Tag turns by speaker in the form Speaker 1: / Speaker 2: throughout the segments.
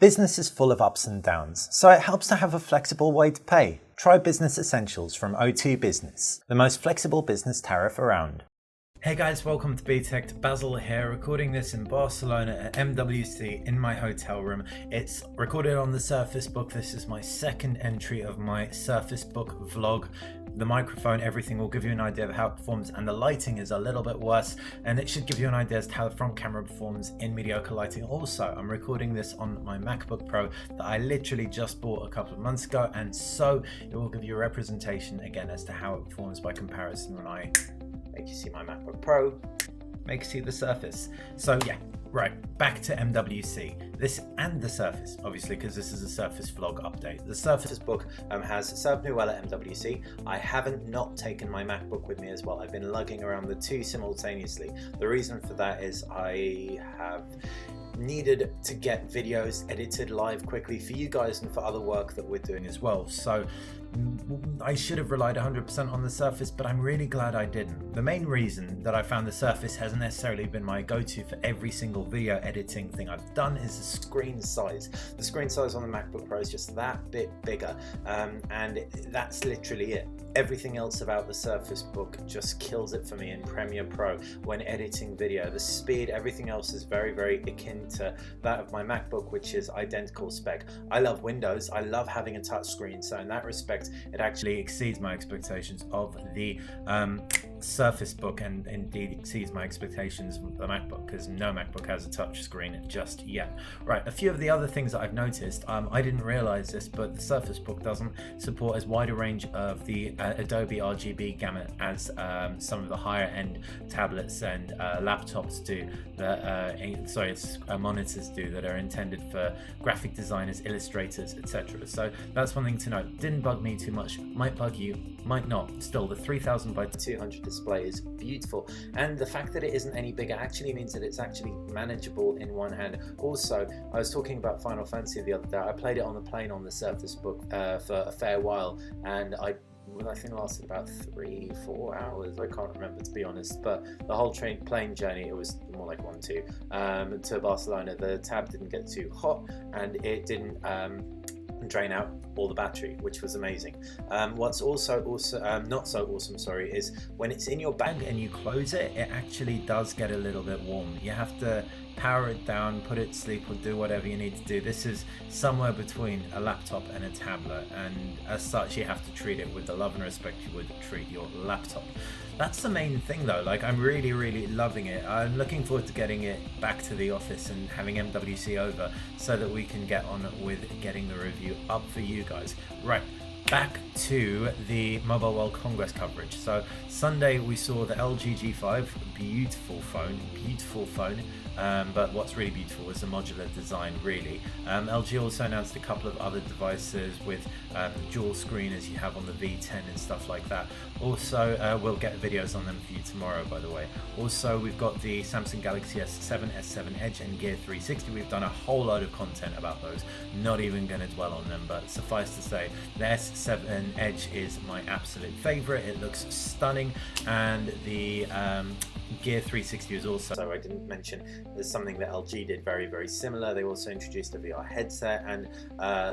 Speaker 1: Business is full of ups and downs, so it helps to have a flexible way to pay. Try Business Essentials from O2 Business, the most flexible business tariff around.
Speaker 2: Hey guys, welcome to BTech. Basil here, recording this in Barcelona at MWC in my hotel room. It's recorded on the Surface Book. This is my second entry of my Surface Book vlog. The microphone, everything will give you an idea of how it performs, and the lighting is a little bit worse, and it should give you an idea as to how the front camera performs in mediocre lighting. Also, I'm recording this on my MacBook Pro that I literally just bought a couple of months ago, and so it will give you a representation again as to how it performs by comparison when I make you see my MacBook Pro, make you see the Surface. So yeah, right, back to MWC. This and the Surface, obviously, because this is a Surface vlog update. The Surface Book has served me well at MWC. I haven't not taken my MacBook with me as well. I've been lugging around the two simultaneously. The reason for that is I have needed to get videos edited live quickly for you guys and for other work that we're doing as well. So I should have relied 100% on the Surface, but I'm really glad I didn't. The main reason that I found the Surface hasn't necessarily been my go-to for every single video editing thing I've done is the screen size. The screen size on the MacBook Pro is just that bit bigger, and that's literally it. Everything else about the Surface Book just kills it for me in Premiere Pro when editing video. The speed, everything else is very, very akin to that of my MacBook, which is identical spec. I love Windows. I love having a touch screen, so in that respect, it actually exceeds my expectations of the Surface Book, and indeed exceeds my expectations of the MacBook, because no MacBook has a touch screen just yet. Right, a few of the other things that I've noticed, I didn't realize this, but the Surface Book doesn't support as wide a range of the Adobe RGB gamut as some of the higher end tablets and laptops do, monitors do, that are intended for graphic designers, illustrators, etc. So that's one thing to note. Didn't bug me too much, might bug you, might not. Still, the 3000 by 200 display is beautiful, and the fact that it isn't any bigger actually means that it's actually manageable in one hand. Also, I was talking about Final Fantasy the other day. I played it on the plane on the Surface Book for a fair while, and I think it lasted about 3-4 hours. I can't remember, to be honest, but the whole plane journey, it was more like 1-2 to Barcelona. The tab didn't get too hot, and it didn't drain out all the battery, which was amazing. What's also not so awesome, is when it's in your bag and you close it, it actually does get a little bit warm. You have to power it down, put it to sleep, or do whatever you need to do. This is somewhere between a laptop and a tablet, and as such you have to treat it with the love and respect you would treat your laptop. That's the main thing though. Like, I'm really loving it. I'm looking forward to getting it back to the office and having MWC over so that we can get on with getting the review up for you guys. Right, back to the Mobile World Congress coverage. So Sunday we saw the LG G5, beautiful phone. But what's really beautiful is the modular design, really. LG also announced a couple of other devices with dual screen, as you have on the V10 and stuff like that. Also, we'll get videos on them for you tomorrow, by the way. Also, we've got the Samsung Galaxy S7, S7 Edge, and Gear 360. We've done a whole load of content about those. Not even going to dwell on them, but suffice to say, the S7 Edge is my absolute favorite. It looks stunning, and the Gear 360 is also, so I didn't mention, there's something that LG did very similar. They also introduced a VR headset and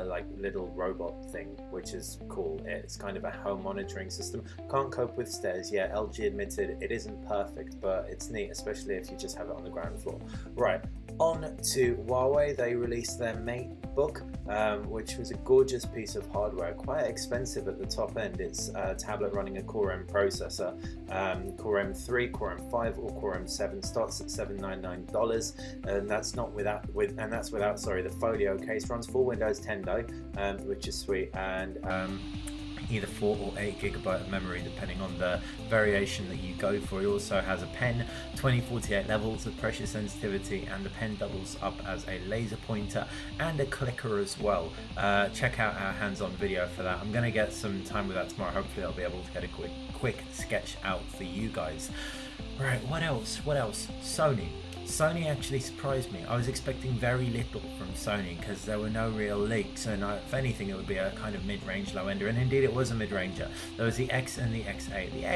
Speaker 2: like little robot thing, which is cool. It's kind of a home monitoring system. Can't cope with stairs yet. LG admitted it isn't perfect, but it's neat, especially if you just have it on the ground floor. Right, on to Huawei. They released their MateBook, which was a gorgeous piece of hardware, quite expensive at the top end. It's a tablet running a Core M processor, Core M3, Core M5, or Core M7. Starts at $799, and that's without the folio case. Runs full Windows 10 though, which is sweet, and either 4 or 8 gigabyte of memory depending on the variation that you go for. It also has a pen, 2048 levels of pressure sensitivity, and the pen doubles up as a laser pointer and a clicker as well. Check out our hands-on video for that. I'm going to get some time with that tomorrow. Hopefully I'll be able to get a quick sketch out for you guys. Right, what else? Sony. Sony actually surprised me. I was expecting very little from Sony because there were no real leaks, and if anything it would be a kind of mid-range low-ender, and indeed it was a mid-ranger. There was the X and the XA. The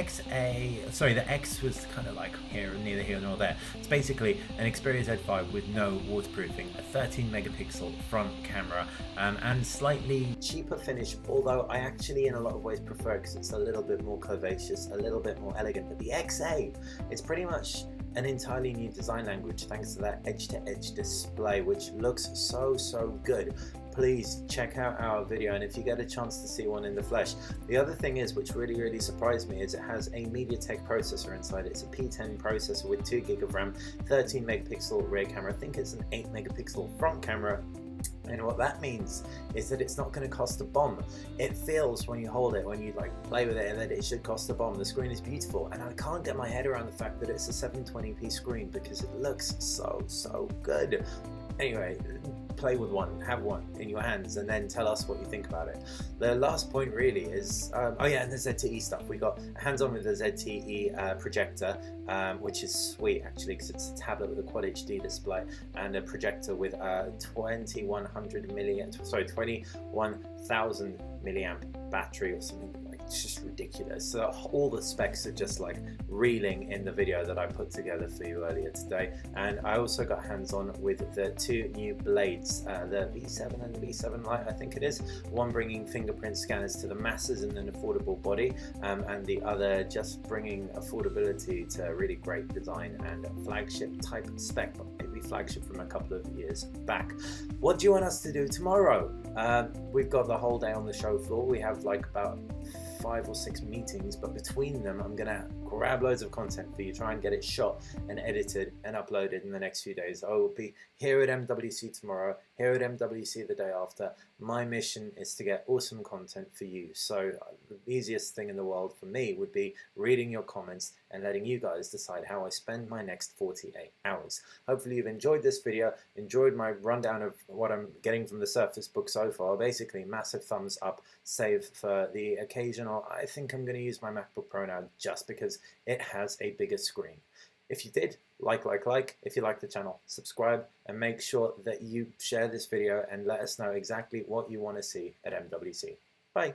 Speaker 2: X was kind of like neither here nor there. It's basically an Xperia Z5 with no waterproofing, a 13 megapixel front camera, and slightly cheaper finish, although I actually in a lot of ways prefer it because it's a little bit more curvaceous, a little bit more elegant. But the XA, it's pretty much an entirely new design language thanks to that edge-to-edge display, which looks so good. Please check out our video, and if you get a chance to see one in the flesh. The other thing is, which really surprised me, is it has a MediaTek processor inside. It's a P10 processor with 2 gig of RAM, 13 megapixel rear camera. I think it's an 8 megapixel front camera. And what that means is that it's not going to cost a bomb. It feels when you hold it, when you like play with it, that it should cost a bomb. The screen is beautiful, and I can't get my head around the fact that it's a 720p screen because it looks so good. Anyway, play with one, have one in your hands, and then tell us what you think about it. The last point really is, and the ZTE stuff. We got hands-on with the ZTE projector, which is sweet actually, because it's a tablet with a Quad HD display and a projector with a 21,000 milliamp battery or something. It's just ridiculous. So all the specs are just like reeling in the video that I put together for you earlier today. And I also got hands-on with the 2 new blades, the V7 and the V7 Lite, I think it is. One bringing fingerprint scanners to the masses in an affordable body, and the other just bringing affordability to a really great design and flagship type spec, maybe flagship from a couple of years back. What do you want us to do tomorrow? We've got the whole day on the show floor. We have like about 5 or 6 meetings, but between them I'm gonna grab loads of content for you, try and get it shot and edited and uploaded in the next few days. I will be here at MWC tomorrow, here at MWC the day after. My mission is to get awesome content for you. So the easiest thing in the world for me would be reading your comments and letting you guys decide how I spend my next 48 hours. Hopefully you've enjoyed this video, enjoyed my rundown of what I'm getting from the Surface Book so far. Basically, massive thumbs up, save for the occasional. I think I'm going to use my MacBook Pro now just because it has a bigger screen. If you did, like. If you like the channel, subscribe, and make sure that you share this video and let us know exactly what you want to see at MWC. Bye.